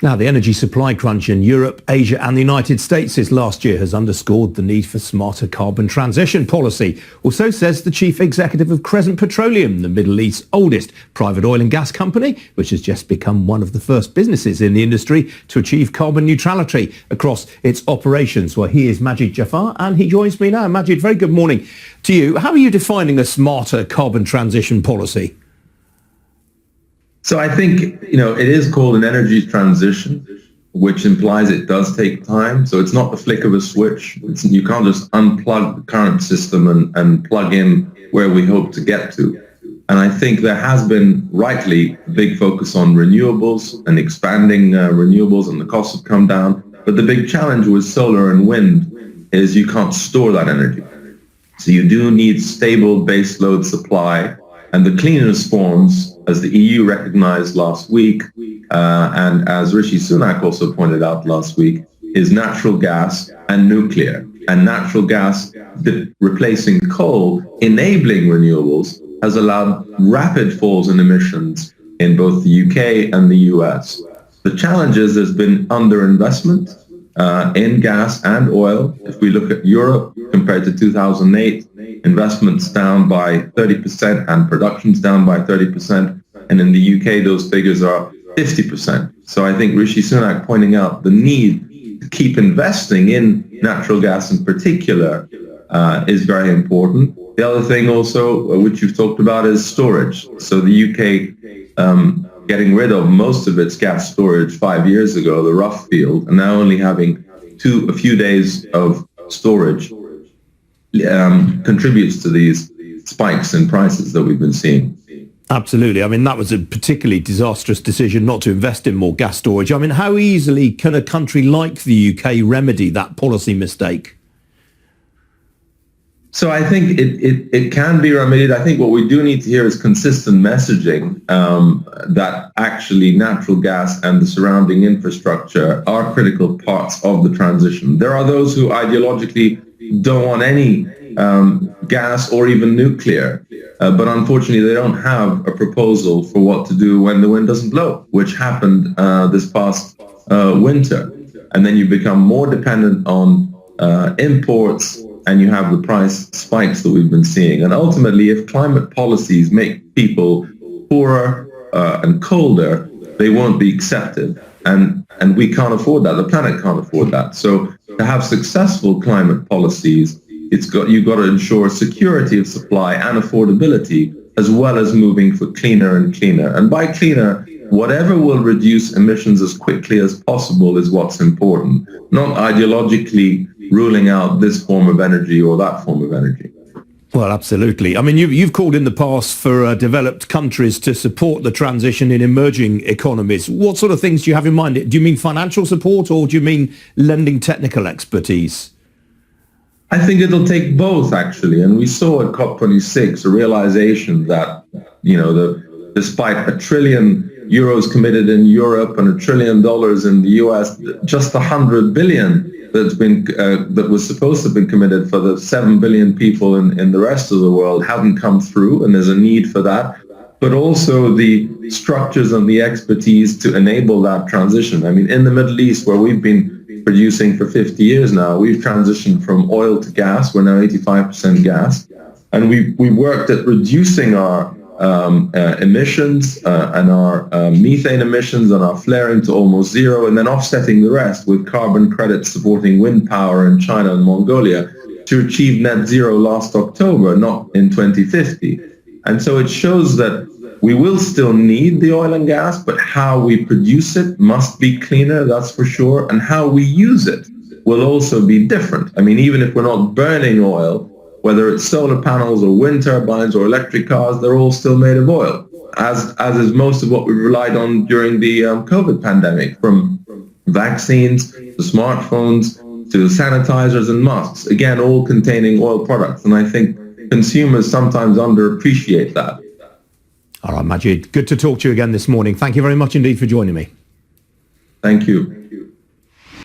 Now, the energy supply crunch in Europe, Asia and the United States this last year has underscored the need for smarter carbon transition policy. Or so says the chief executive of Crescent Petroleum, the Middle East's oldest private oil and gas company, which has just become one of the first businesses in the industry to achieve carbon neutrality across its operations. Well, he is Majid Jafar and he joins me now. Majid, very good morning to you. How are you defining a smarter carbon transition policy? So I think, it is called an energy transition, which implies it does take time. So it's not the flick of a switch. You can't just unplug the current system and plug in where we hope to get to. And I think there has been, rightly, a big focus on renewables and expanding renewables, and the costs have come down. But the big challenge with solar and wind is you can't store that energy. So you do need stable baseload supply. And the cleanest forms, as the EU recognized last week, and as Rishi Sunak also pointed out last week, is natural gas and nuclear. And natural gas replacing coal, enabling renewables, has allowed rapid falls in emissions in both the UK and the US. The challenge is there's been underinvestment in gas and oil. If we look at Europe compared to 2008, investments down by 30% and production's down by 30%. And in the UK, those figures are 50%. So I think Rishi Sunak pointing out the need to keep investing in natural gas in particular is very important. The other thing also, which you've talked about, is storage. So the UK getting rid of most of its gas storage 5 years ago, the rough field, and now only having a few days of storage contributes to these spikes in prices that we've been seeing. Absolutely. I mean, that was a particularly disastrous decision not to invest in more gas storage. I mean, how easily can a country like the UK remedy that policy mistake? So I think it can be remedied. I think what we do need to hear is consistent messaging that actually natural gas and the surrounding infrastructure are critical parts of the transition. There are those who ideologically don't want any gas or even nuclear, but unfortunately they don't have a proposal for what to do when the wind doesn't blow, which happened this past winter. And then you become more dependent on imports, and you have the price spikes that we've been seeing. And ultimately, if climate policies make people poorer and colder, they won't be accepted. And we can't afford that. The planet can't afford that. So to have successful climate policies, you've got to ensure security of supply and affordability, as well as moving for cleaner and cleaner. And by cleaner, whatever will reduce emissions as quickly as possible is what's important, not ideologically ruling out this form of energy or that form of energy. Well, absolutely. I mean, you've called in the past for developed countries to support the transition in emerging economies. What sort of things do you have in mind? Do you mean financial support, or do you mean lending technical expertise? I think it'll take both, actually. And we saw at COP26 a realization that, despite $1 trillion committed in Europe and $1 trillion in the US, just 100 billion that was supposed to have been committed for the 7 billion people in the rest of the world hadn't come through, and there's a need for that. But also the structures and the expertise to enable that transition. I mean, in the Middle East, where we've been producing for 50 years now, we've transitioned from oil to gas. We're now 85% gas. And we worked at reducing our emissions and our methane emissions and our flaring to almost zero, and then offsetting the rest with carbon credits supporting wind power in China and Mongolia to achieve net zero last October, not in 2050. And so it shows that we will still need the oil and gas, but how we produce it must be cleaner, that's for sure, and how we use it will also be different. I mean, even if we're not burning oil, whether it's solar panels or wind turbines or electric cars, they're all still made of oil, as is most of what we relied on during the COVID pandemic, from vaccines to smartphones to sanitizers and masks, again, all containing oil products. And I think consumers sometimes underappreciate that. All right, Majid, good to talk to you again this morning. Thank you very much indeed for joining me. Thank you.